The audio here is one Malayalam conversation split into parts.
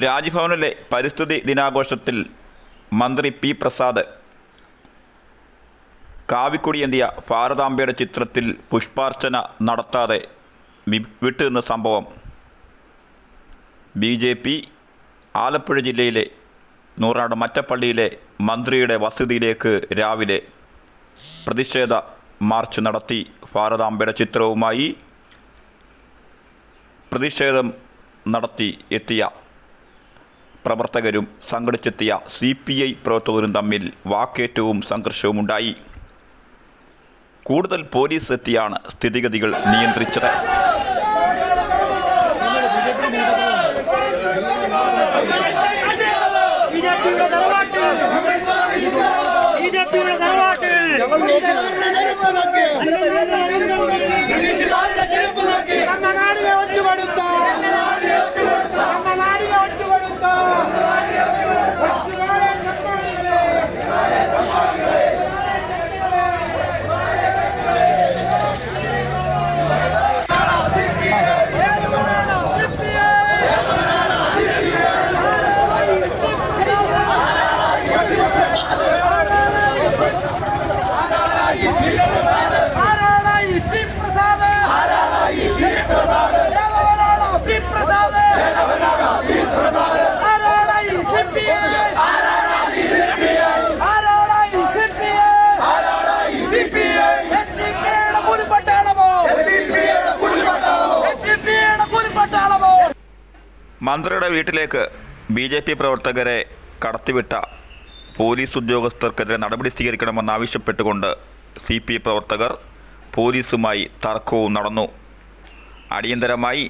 രാജ്ഭവനിലെ പരിസ്ഥിതി ദിനാഘോഷത്തിൽ മന്ത്രി പി പ്രസാദ് കാവിക്കൊടിയേന്തിയ ഭാരതാംബയുടെ ചിത്രത്തിൽ പുഷ്പാർച്ചന നടത്താതെ വിട്ടുനിന്ന സംഭവം BJP ആലപ്പുഴ ജില്ലയിലെ നൂറാട് മറ്റപ്പള്ളിയിലെ മന്ത്രിയുടെ വസതിയിലേക്ക് രാവിലെ പ്രതിഷേധ മാർച്ച് നടത്തി. ഭാരതാംബയുടെ ചിത്രവുമായി പ്രതിഷേധം നടത്തി എത്തിയ പ്രവർത്തകരും സംഘടിച്ചെത്തിയ CPI പ്രവർത്തകരും തമ്മിൽ വാക്കേറ്റവും സംഘർഷവും ഉണ്ടായി. കൂടുതൽ പോലീസ് എത്തിയാണ് സ്ഥിതിഗതികൾ നിയന്ത്രിച്ചത്. മന്ത്രിയുടെ വീട്ടിലേക്ക് BJP പ്രവർത്തകരെ കടത്തിവിട്ട പോലീസ് ഉദ്യോഗസ്ഥർക്കെതിരെ നടപടി സ്വീകരിക്കണമെന്നാവശ്യപ്പെട്ടുകൊണ്ട് CPI പ്രവർത്തകർ പോലീസുമായി തർക്കവും നടന്നു. അടിയന്തരമായി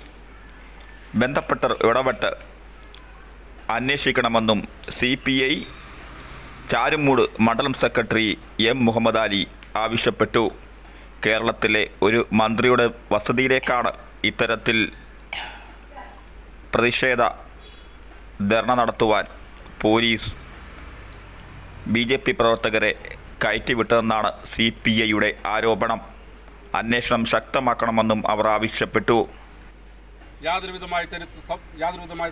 ബന്ധപ്പെട്ടവർ ഇടപെട്ട് അന്വേഷിക്കണമെന്നും CPI ചാരുമൂട് മണ്ഡലം സെക്രട്ടറി M. മുഹമ്മദ് അലി ആവശ്യപ്പെട്ടു. കേരളത്തിലെ ഒരു മന്ത്രിയുടെ വസതിയിലേക്കാണ് ഇത്തരത്തിൽ പ്രതിഷേധ ധർണ നടത്തുവാൻ പോലീസ് BJP പ്രവർത്തകരെ കയറ്റിവിട്ടതെന്നാണ് CPIയുടെ ആരോപണം. അന്വേഷണം ശക്തമാക്കണമെന്നും അവർ ആവശ്യപ്പെട്ടു. യാതൊരുവിധമായ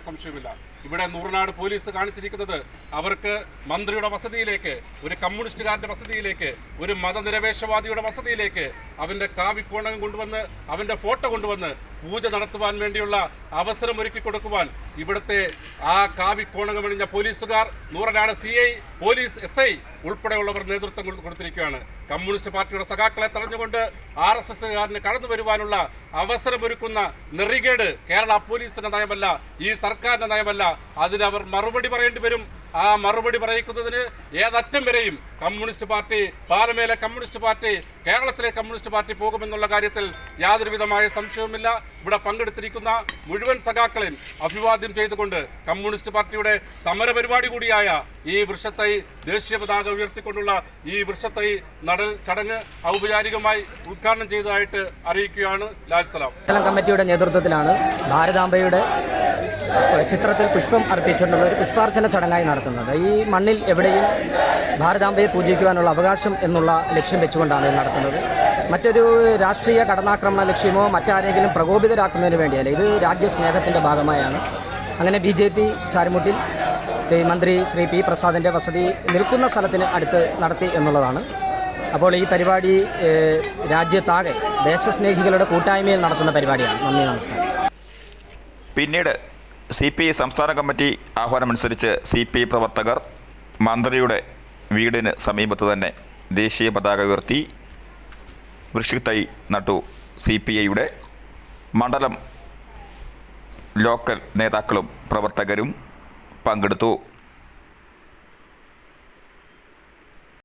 സംശയമില്ല. ഇവിടെ നൂറനാട് പോലീസ് കാണിച്ചിരിക്കുന്നത് അവർക്ക് മന്ത്രിയുടെ വസതിയിലേക്ക്, ഒരു കമ്മ്യൂണിസ്റ്റുകാരൻ്റെ വസതിയിലേക്ക്, ഒരു മതനിരപേക്ഷവാദിയുടെ വസതിയിലേക്ക് അവൻ്റെ കാവിക്കോണകം കൊണ്ടുവന്ന് അവൻ്റെ ഫോട്ടോ കൊണ്ടുവന്ന് പൂജ നടത്തുവാൻ വേണ്ടിയുള്ള അവസരം ഒരുക്കി കൊടുക്കുവാൻ ഇവിടുത്തെ ആ കാവിക്കോണകമണിഞ്ഞ പോലീസുകാർ, നൂറനാട് CI, പോലീസ് SI ഉൾപ്പെടെയുള്ളവർ നേതൃത്വം കൊടുത്തിരിക്കുകയാണ്. കമ്മ്യൂണിസ്റ്റ് പാർട്ടിയുടെ സഖാക്കളെ തടഞ്ഞുകൊണ്ട് RSSകാരന് കടന്നു വരുവാനുള്ള അവസരമൊരുക്കുന്ന നെറികേട് കേരള പോലീസിന്റെ നയമല്ല, ഈ സർക്കാരിന്റെ നയമല്ല. അതിനവർ മറുപടി പറയേണ്ടി വരും. ആ മറുപടി പറയിക്കുന്നതിന് ഏതറ്റം വരെയും കമ്മ്യൂണിസ്റ്റ് പാർട്ടി, പാലമേലെ കമ്മ്യൂണിസ്റ്റ് പാർട്ടി, കേരളത്തിലെ കമ്മ്യൂണിസ്റ്റ് പാർട്ടി പോകുമെന്നുള്ള കാര്യത്തിൽ യാതൊരുവിധമായ സംശയവുമില്ല. ഇവിടെ പങ്കെടുത്തിരിക്കുന്ന മുഴുവൻ സഖാക്കളെയും അഭിവാദ്യം ചെയ്തുകൊണ്ട് കമ്മ്യൂണിസ്റ്റ് പാർട്ടിയുടെ സമരപരിപാടി കൂടിയായ ഈ വൃക്ഷത്തൈ, ദേശീയ പതാക ഉയർത്തിക്കൊണ്ടുള്ള ഈ വൃക്ഷത്തൈ നടൽ ചടങ്ങ് ഔപചാരികമായി ഉദ്ഘാടനം ചെയ്തതായിട്ട് അറിയിക്കുകയാണ്. ലാൽ സലാം. കമ്മിറ്റിയുടെ നേതൃത്വത്തിലാണ് ഭാരതാംബയുടെ ചിത്രത്തിൽ പുഷ്പം അർപ്പിച്ചുകൊണ്ടുള്ള ഒരു പുഷ്പാർച്ചന ചടങ്ങായി നടത്തുന്നത്. ഈ മണ്ണിൽ എവിടെയും ഭാരതാംബയെ പൂജിക്കുവാനുള്ള അവകാശം എന്നുള്ള ലക്ഷ്യം വെച്ചുകൊണ്ടാണ് ഇത് നടത്തുന്നത്. മറ്റൊരു രാഷ്ട്രീയ കടന്നാക്രമണ ലക്ഷ്യമോ മറ്റാരെങ്കിലും പ്രകോപിതരാക്കുന്നതിന് വേണ്ടിയല്ല, ഇത് രാജ്യസ്നേഹത്തിൻ്റെ ഭാഗമായാണ്. അങ്ങനെ BJP ചാരുമുട്ടിൽ മന്ത്രി ശ്രീ P. പ്രസാദിൻ്റെ വസതി നിൽക്കുന്ന സ്ഥലത്തിന് അടുത്ത് നടത്തി എന്നുള്ളതാണ്. അപ്പോൾ ഈ പരിപാടി രാജ്യത്താകെ ദേശസ്നേഹികളുടെ കൂട്ടായ്മയിൽ നടത്തുന്ന പരിപാടിയാണ്. നന്ദി, നമസ്കാരം. പിന്നീട് CPI സംസ്ഥാന കമ്മിറ്റി ആഹ്വാനമനുസരിച്ച് CPI പ്രവർത്തകർ മന്ത്രിയുടെ വീടിന് സമീപത്ത് തന്നെ ദേശീയ പതാക ഉയർത്തി വൃക്ഷത്തൈ നട്ടു. CPIയുടെ മണ്ഡലം ലോക്കൽ നേതാക്കളും പ്രവർത്തകരും പങ്കെടുത്തു.